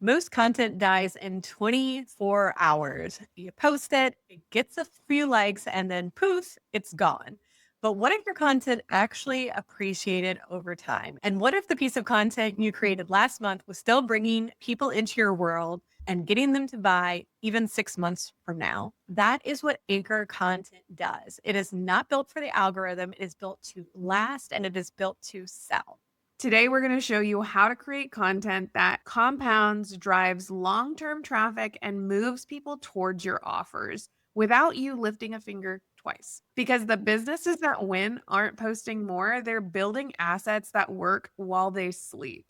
Most content dies in 24 hours. You post it, it gets a few likes, and then poof, it's gone. But what if your content actually appreciated over time? And what if the piece of content you created last month was still bringing people into your world and getting them to buy even 6 months from now? That is what anchor content does. It is not built for the algorithm, it is built to last and it is built to sell. Today, we're going to show you how to create content that compounds, drives long term traffic, and moves people towards your offers without you lifting a finger twice. Because the businesses that win aren't posting more, they're building assets that work while they sleep.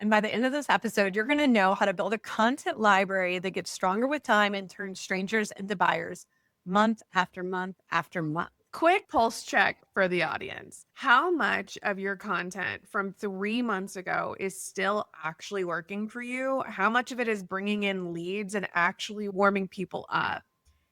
And by the end of this episode, you're going to know how to build a content library that gets stronger with time and turns strangers into buyers month after month after month. Quick pulse check for the audience. How much of your content from 3 months ago is still actually working for you? How much of it is bringing in leads and actually warming people up?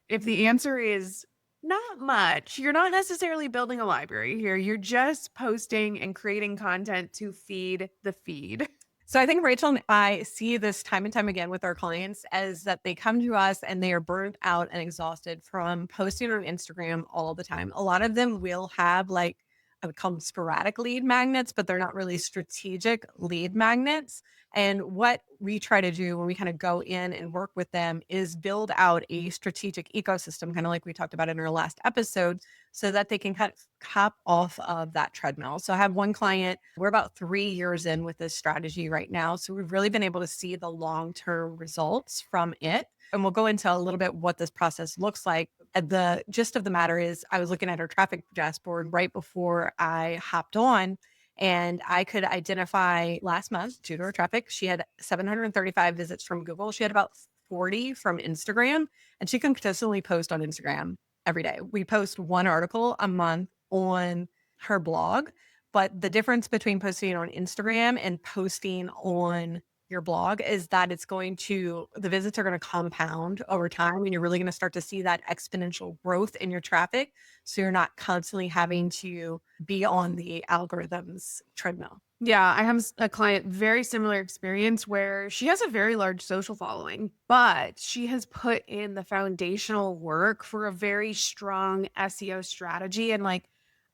If the answer is not much, you're not necessarily building a library here. You're just posting and creating content to feed the feed. So I think Rachel and I see this time and time again with our clients as that they come to us and they are burnt out and exhausted from posting on Instagram all the time. A lot of them will have like I would call them sporadic lead magnets, but they're not really strategic lead magnets. And what we try to do when we kind of go in and work with them is build out a strategic ecosystem, kind of like we talked about in our last episode, so that they can kind of hop off of that treadmill. So I have one client, we're about 3 years in with this strategy right now. So we've really been able to see the long term results from it. And we'll go into a little bit what this process looks like. The gist of the matter is, I was looking at her traffic dashboard right before I hopped on, and I could identify last month, due to her traffic, she had 735 visits from Google. She had about 40 from Instagram, and she can consistently post on Instagram every day. We post one article a month on her blog, but the difference between posting on Instagram and posting on your blog is that the visits are going to compound over time and you're really going to start to see that exponential growth in your traffic. So you're not constantly having to be on the algorithms treadmill. Yeah, I have a client, very similar experience where she has a very large social following, but she has put in the foundational work for a very strong SEO strategy. And like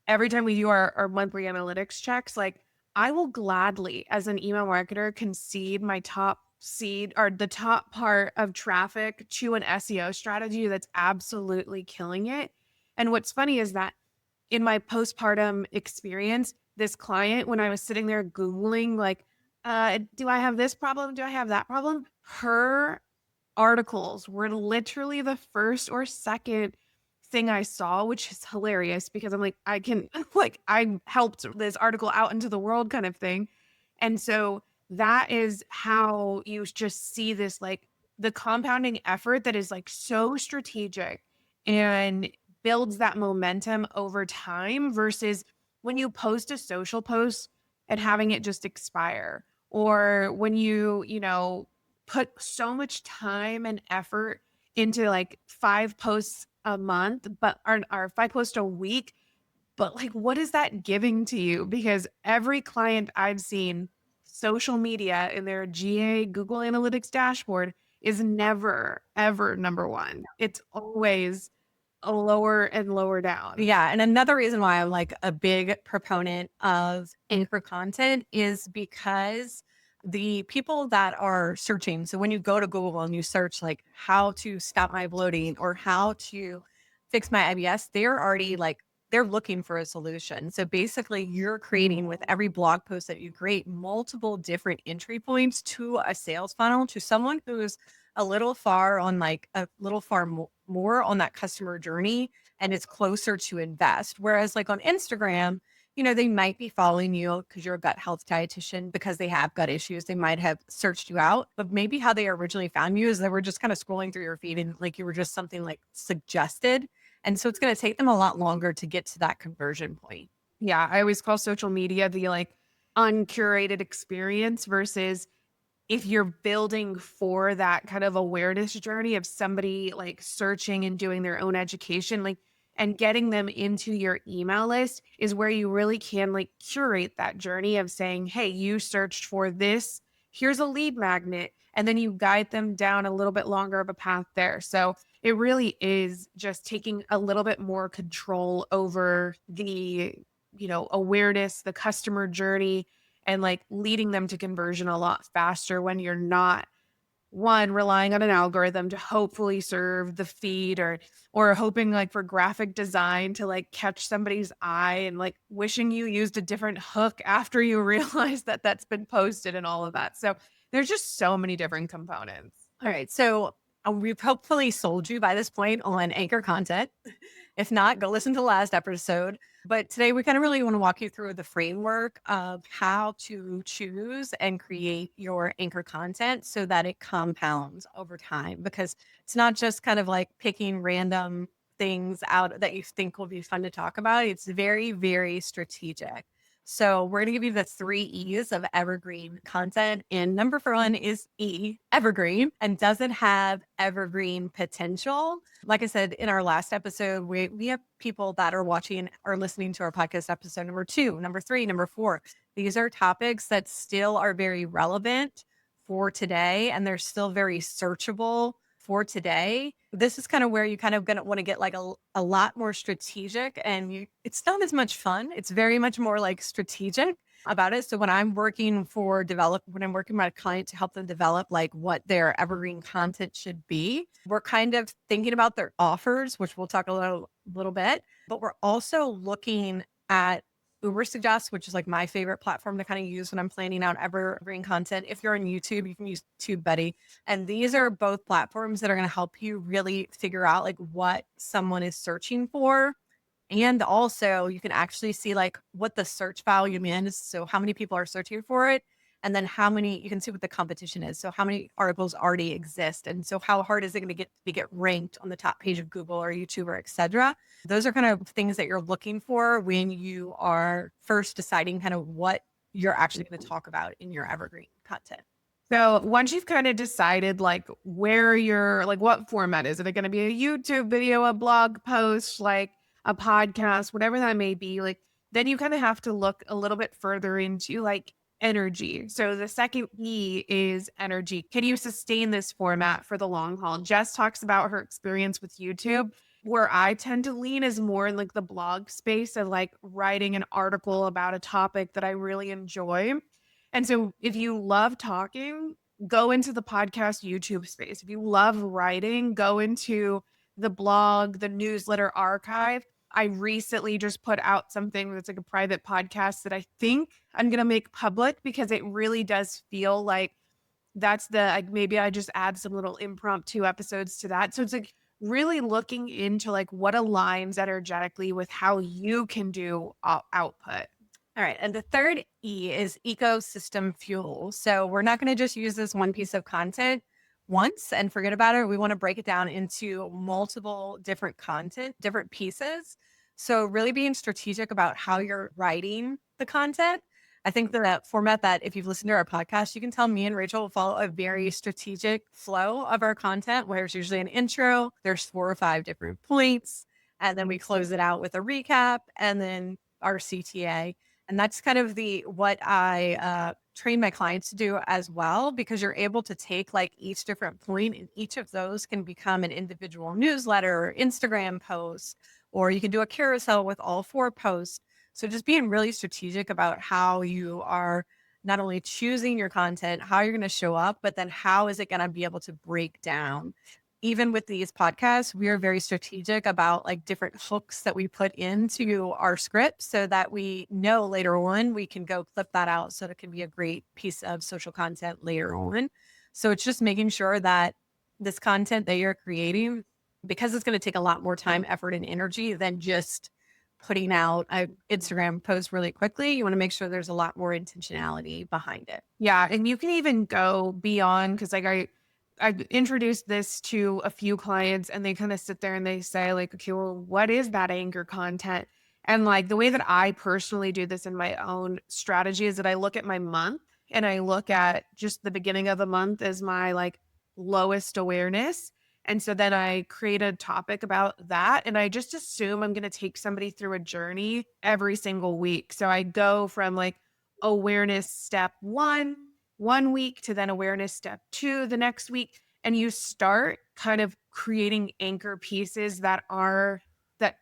every time we do our monthly analytics checks, like I will gladly, as an email marketer, concede my top seed or the top part of traffic to an SEO strategy that's absolutely killing it. And what's funny is that in my postpartum experience, this client, when I was sitting there Googling, like, do I have this problem? Do I have that problem? Her articles were literally the first or second thing I saw, which is hilarious because I'm like, I can, like, I helped this article out into the world kind of thing. And so that is how you just see this, like, the compounding effort that is like so strategic and builds that momentum over time versus when you post a social post and having it just expire, or when put so much time and effort into like 5 posts a month, but are 5 posts a week. But like, what is that giving to you? Because every client I've seen, social media in their GA Google Analytics dashboard is never, ever number one. It's always a lower and lower down. Yeah. And another reason why I'm like a big proponent of anchor content is because the people that are searching, so when you go to Google and you search like how to stop my bloating or how to fix my IBS, they're already like, they're looking for a solution. So basically, you're creating with every blog post that you create multiple different entry points to a sales funnel to someone who's a little far on like a little far more on that customer journey and it's closer to invest. Whereas like on Instagram, they might be following you because you're a gut health dietitian because they have gut issues. They might have searched you out, but maybe how they originally found you is they were just kind of scrolling through your feed and like you were just something like suggested. And so it's going to take them a lot longer to get to that conversion point. Yeah, I always call social media the like uncurated experience versus if you're building for that kind of awareness journey of somebody like searching and doing their own education, like, and getting them into your email list is where you really can like curate that journey of saying, hey, you searched for this. here's a lead magnet. And then you guide them down a little bit longer of a path there. So it really is just taking a little bit more control over the, awareness, the customer journey, and like leading them to conversion a lot faster when you're not one relying on an algorithm to hopefully serve the feed, or hoping like for graphic design to like catch somebody's eye and like wishing you used a different hook after you realize that that's been posted and all of that. So there's just so many different components. All right. So we've hopefully sold you by this point on anchor content. If not, go listen to the last episode. But today we kind of really want to walk you through the framework of how to choose and create your anchor content so that it compounds over time. Because it's not just kind of like picking random things out that you think will be fun to talk about. It's very, very strategic. So we're going to give you the 3 E's of evergreen content. And number one is E, evergreen. And does it have evergreen potential? Like I said in our last episode, we have people that are watching or listening to our podcast episode number 2, number 3, number 4. These are topics that still are very relevant for today, and they're still very searchable for today. This is kind of where you kind of gonna want to get like a lot more strategic, and it's not as much fun. It's very much more like strategic about it. So when I'm working when I'm working with a client to help them develop like what their evergreen content should be, we're kind of thinking about their offers, which we'll talk a little bit, but we're also looking at Uber Suggest, which is like my favorite platform to kind of use when I'm planning out evergreen content. If you're on YouTube, you can use TubeBuddy. And these are both platforms that are going to help you really figure out like what someone is searching for. And also you can actually see like what the search volume is. So how many people are searching for it? And then you can see what the competition is. So how many articles already exist? And so how hard is it going to get ranked on the top page of Google or YouTube or et cetera? Those are kind of things that you're looking for when you are first deciding kind of what you're actually going to talk about in your evergreen content. So once you've kind of decided like where you're like what format is it going to be a YouTube video, a blog post, like a podcast, whatever that may be, like then you kind of have to look a little bit further into like energy. So the second E is energy. Can you sustain this format for the long haul? Jess talks about her experience with YouTube. Where I tend to lean is more in like the blog space of like writing an article about a topic that I really enjoy. And so if you love talking, go into the podcast YouTube space. If you love writing, go into the blog, the newsletter archive. I recently just put out something that's like a private podcast that I think I'm going to make public because it really does feel like that's like maybe I just add some little impromptu episodes to that. So it's like really looking into like what aligns energetically with how you can do output. All right. And the third E is ecosystem fuel. So we're not going to just use this one piece of content once and forget about it. We want to break it down into multiple different content, different pieces. So really being strategic about how you're writing the content. I think that format that if you've listened to our podcast, you can tell me and Rachel will follow a very strategic flow of our content where it's usually an intro, there's 4 or 5 different points, and then we close it out with a recap and then our CTA. And that's kind of what I train my clients to do as well, because you're able to take like each different point and each of those can become an individual newsletter or Instagram post, or you can do a carousel with all 4 posts. So just being really strategic about how you are not only choosing your content, how you're going to show up, but then how is it going to be able to break down. Even with these podcasts, we are very strategic about like different hooks that we put into our script so that we know later on we can go clip that out so that it can be a great piece of social content later on. So it's just making sure that this content that you're creating, because it's going to take a lot more time, effort, and energy than just putting out an Instagram post really quickly. You want to make sure there's a lot more intentionality behind it. Yeah. And you can even go beyond because like I've introduced this to a few clients and they kind of sit there and they say like, okay, well, what is that anchor content? And like the way that I personally do this in my own strategy is that I look at my month and I look at just the beginning of the month as my like lowest awareness. And so then I create a topic about that. And I just assume I'm going to take somebody through a journey every single week. So I go from like awareness step 1 one week to then awareness step 2 the next week, and you start kind of creating anchor pieces that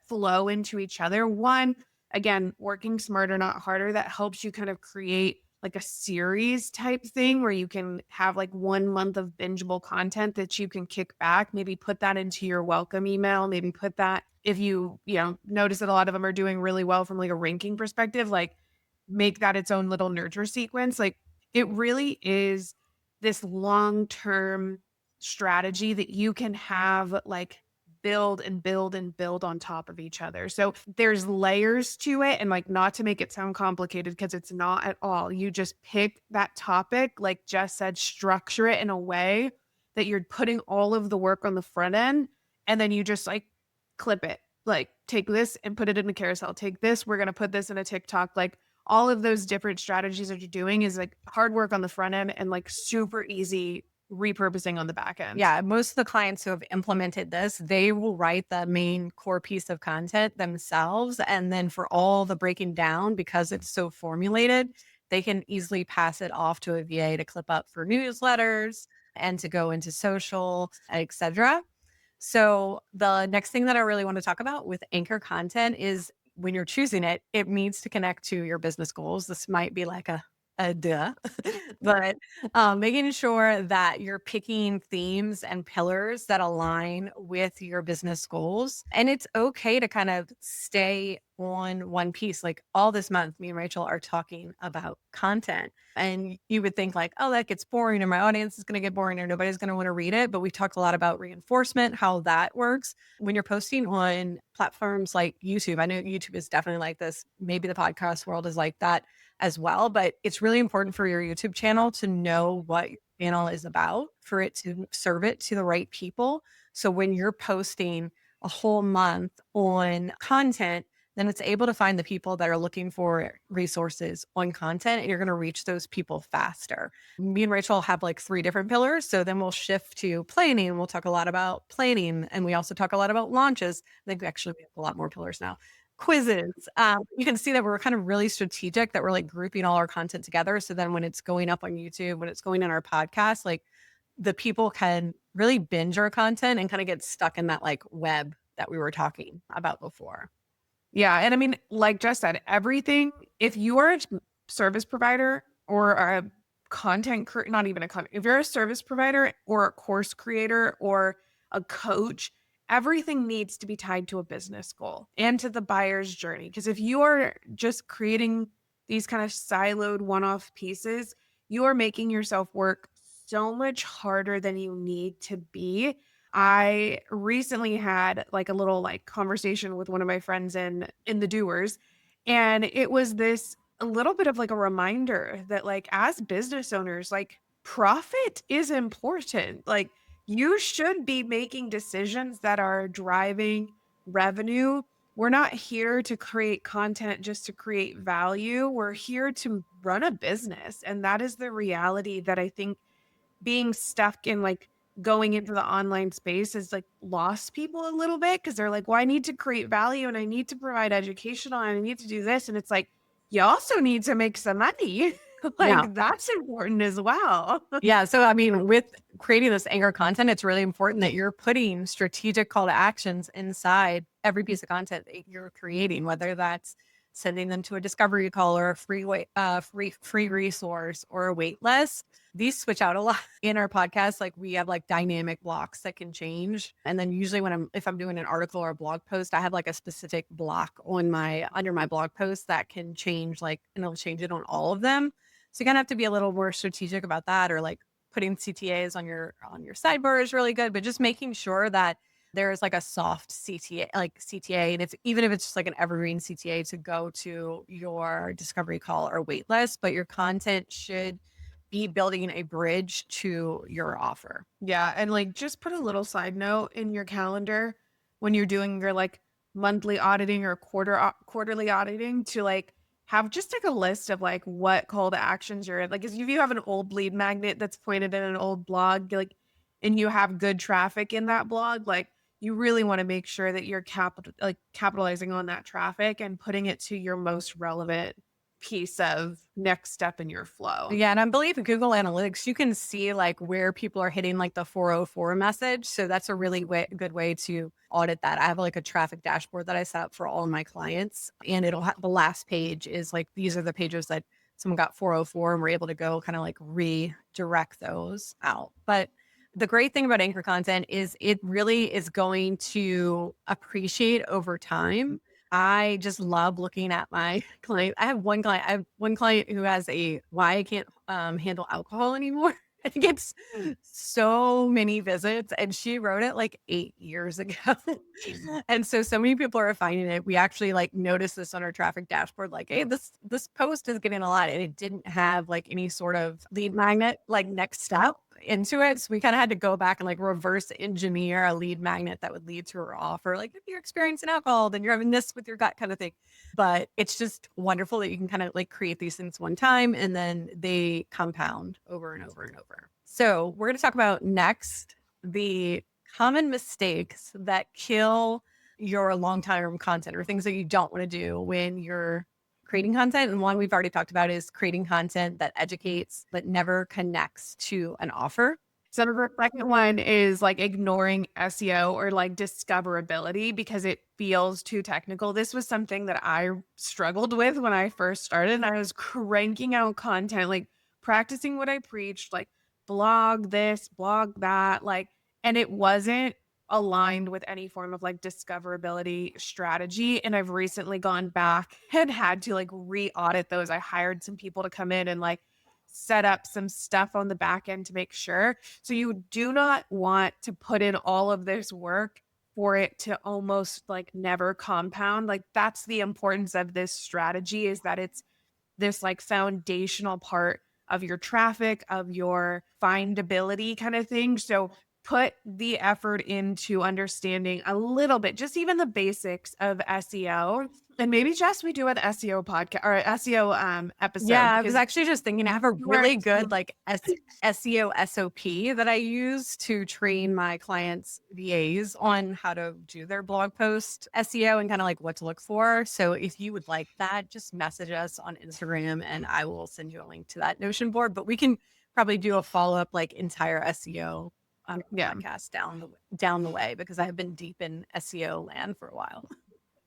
flow into each other. One, again, working smarter, not harder, that helps you kind of create like a series type thing where you can have like 1 month of bingeable content that you can kick back, maybe put that into your welcome email, maybe put that if notice that a lot of them are doing really well from like a ranking perspective, like make that its own little nurture sequence. Like it really is this long-term strategy that you can have like build and build and build on top of each other. So there's layers to it, and like not to make it sound complicated because it's not at all. You just pick that topic, like Jess said, structure it in a way that you're putting all of the work on the front end, and then you just like clip it. Like take this and put it in a carousel. Take this, we're going to put this in a TikTok. Like all of those different strategies that you're doing is like hard work on the front end and like super easy repurposing on the back end. Yeah, most of the clients who have implemented this, they will write the main core piece of content themselves. And then for all the breaking down, because it's so formulated, they can easily pass it off to a VA to clip up for newsletters and to go into social, etc. So the next thing that I really want to talk about with anchor content is when you're choosing it, it needs to connect to your business goals. This might be like a duh, but making sure that you're picking themes and pillars that align with your business goals. And it's okay to kind of stay on one piece. Like all this month, me and Rachel are talking about content. And you would think like, oh, that gets boring or my audience is going to get boring or nobody's going to want to read it. But we talked a lot about reinforcement, how that works. When you're posting on platforms like YouTube, I know YouTube is definitely like this. Maybe the podcast world is like that as well. But it's really important for your YouTube channel to know what your channel is about, for it to serve it to the right people. So when you're posting a whole month on content, then it's able to find the people that are looking for resources on content, and you're going to reach those people faster. Me and Rachel have like 3 different pillars. So then we'll shift to planning. We'll talk a lot about planning, and we also talk a lot about launches. I think we have a lot more pillars now. Quizzes. You can see that we're kind of really strategic, that we're like grouping all our content together. So then when it's going up on YouTube, when it's going in our podcast, like the people can really binge our content and kind of get stuck in that like web that we were talking about before. Yeah, and I mean, like Jess said, everything, if you are a service provider or a not even a content, if you're a service provider or a course creator or a coach, everything needs to be tied to a business goal and to the buyer's journey. Because if you are just creating these kind of siloed one-off pieces, you are making yourself work so much harder than you need to be. I recently had like a little like conversation with one of my friends in the doers, and it was this a little bit of like a reminder that like as business owners, like profit is important. Like you should be making decisions that are driving revenue. We're not here to create content just to create value. We're here to run a business. And that is the reality that I think being stuck in like going into the online space has like lost people a little bit because they're like, well, I need to create value and I need to provide educational and I need to do this. And it's like, you also need to make some money. Yeah. Like that's important as well. Yeah. So, I mean, with creating this anchor content, it's really important that you're putting strategic call to actions inside every piece of content that you're creating, whether that's sending them to a discovery call or a free resource or a wait list. These switch out a lot in our podcast. Like we have like dynamic blocks that can change. And then usually if I'm doing an article or a blog post, I have like a specific block under my blog post that can change, like, and it'll change it on all of them. So you kind of have to be a little more strategic about that, or like putting CTAs on your sidebar is really good, but just making sure that there's like a soft CTA, and even if it's just like an evergreen CTA to go to your discovery call or wait list, but your content should be building a bridge to your offer. Yeah, and like just put a little side note in your calendar when you're doing your like monthly auditing or quarterly auditing to like have just like a list of like what call to actions you're in. Like if you have an old lead magnet that's pointed in an old blog, like and you have good traffic in that blog, like you really want to make sure that you're capitalizing on that traffic and putting it to your most relevant piece of next step in your flow. Yeah, and I believe Google Analytics, you can see like where people are hitting like the 404 message. So that's a really good way to audit that. I have like a traffic dashboard that I set up for all of my clients, and it'll have the last page is like these are the pages that someone got 404, and we're able to go kind of like redirect those out. But the great thing about anchor content is it really is going to appreciate over time. I just love looking at my client. I have one client who has a why I can't handle alcohol anymore. I think it's so many visits, and she wrote it like 8 years ago. And so many people are finding it. We actually like noticed this on our traffic dashboard, like, hey, this post is getting a lot, and it didn't have like any sort of lead magnet like next step into it. So we kind of had to go back and like reverse engineer a lead magnet that would lead to her offer. Like if you're experiencing alcohol, then you're having this with your gut kind of thing. But it's just wonderful that you can kind of like create these things one time and then they compound over and over and over. So we're going to talk about next the common mistakes that kill your long-term content or things that you don't want to do when you're creating content. And one we've already talked about is creating content that educates but never connects to an offer. So the second one is like ignoring SEO or like discoverability because it feels too technical. This was something that I struggled with when I first started. I was cranking out content, like practicing what I preached, like blog this, blog that, like, and it wasn't aligned with any form of like discoverability strategy. And I've recently gone back and had to like re-audit those. I hired some people to come in and like set up some stuff on the back end to make sure. So you do not want to put in all of this work for it to almost like never compound. Like that's the importance of this strategy is that it's this like foundational part of your traffic, of your findability kind of thing. So put the effort into understanding a little bit, just even the basics of SEO. And maybe just we do an SEO podcast or SEO episode Yeah, I was because actually just thinking I have a you are really good like SEO SOP that I use to train my clients VAs on how to do their blog post SEO and kind of like what to look for. So if you would like that, just message us on Instagram and I will send you a link to that Notion board. But we can probably do a follow-up like entire SEO yeah. podcast down the way because I have been deep in SEO land for a while.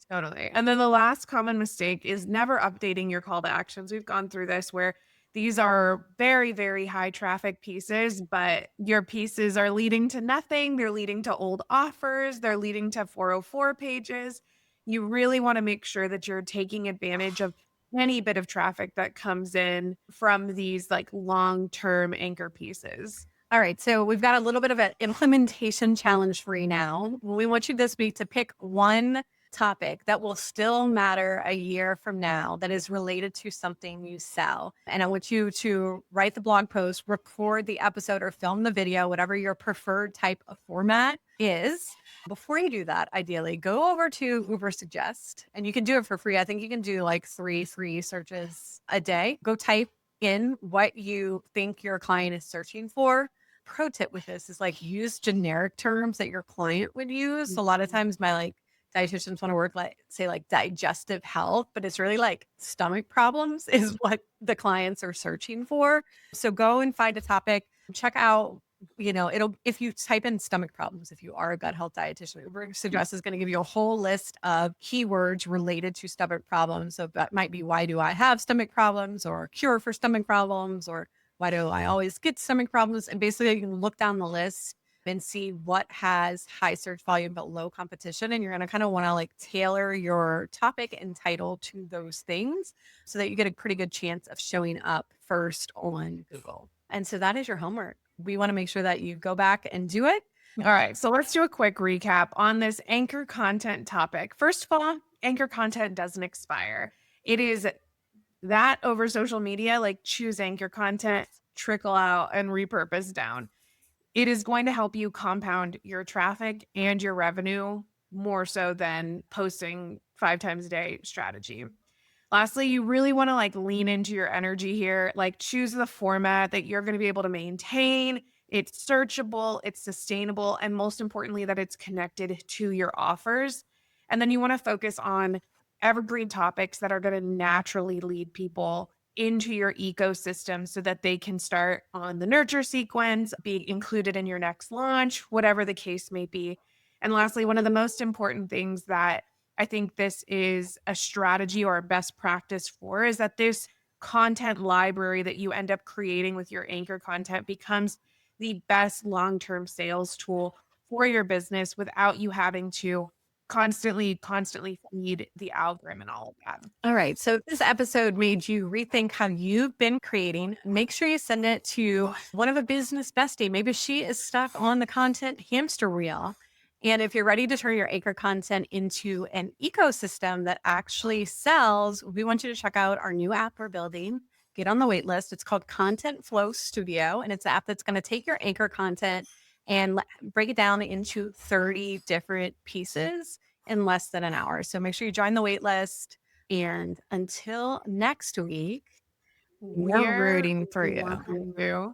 Totally. And then the last common mistake is never updating your call to actions. We've gone through this where these are very, very high traffic pieces, but your pieces are leading to nothing. They're leading to old offers, they're leading to 404 pages. You really want to make sure that you're taking advantage of any bit of traffic that comes in from these like long term anchor pieces. All right, so we've got a little bit of an implementation challenge for you now. We want you this week to pick one topic that will still matter a year from now that is related to something you sell. And I want you to write the blog post, record the episode, or film the video, whatever your preferred type of format is. Before you do that, ideally, go over to Uber Suggest, and you can do it for free. I think you can do like 3 free searches a day. Go type in what you think your client is searching for. Pro tip with this is like use generic terms that your client would use. A lot of times my like dietitians want to work like say like digestive health, but it's really like stomach problems is what the clients are searching for. So go and find a topic, check out, it'll if you type in stomach problems, if you are a gut health dietitian, Uber Suggest is going to give you a whole list of keywords related to stomach problems. So that might be why do I have stomach problems or cure for stomach problems or why do I always get stomach problems? And basically, you can look down the list and see what has high search volume but low competition. And you're going to kind of want to like tailor your topic and title to those things so that you get a pretty good chance of showing up first on Google. And so that is your homework. We want to make sure that you go back and do it. All right, so let's do a quick recap on this anchor content topic. First of all, anchor content doesn't expire. It is that over social media, like choose anchor content, trickle out, and repurpose down. It is going to help you compound your traffic and your revenue more so than posting 5 times a day strategy. Lastly, you really want to like lean into your energy here, like choose the format that you're going to be able to maintain. It's searchable, it's sustainable, and most importantly, that it's connected to your offers. And then you want to focus on evergreen topics that are going to naturally lead people into your ecosystem so that they can start on the nurture sequence, be included in your next launch, whatever the case may be. And lastly, one of the most important things that I think this is a strategy or a best practice for is that this content library that you end up creating with your anchor content becomes the best long-term sales tool for your business without you having to constantly feed the algorithm and all of that. All right. So if this episode made you rethink how you've been creating, make sure you send it to one of a business bestie. Maybe she is stuck on the content hamster wheel. And if you're ready to turn your acre content into an ecosystem that actually sells, we want you to check out our new app we're building. Get on the wait list. It's called Content Flow Studio, and it's an app that's going to take your anchor content and break it down into 30 different pieces in less than an hour. So make sure you join the wait list. And until next week, we're We're rooting for you. loving you.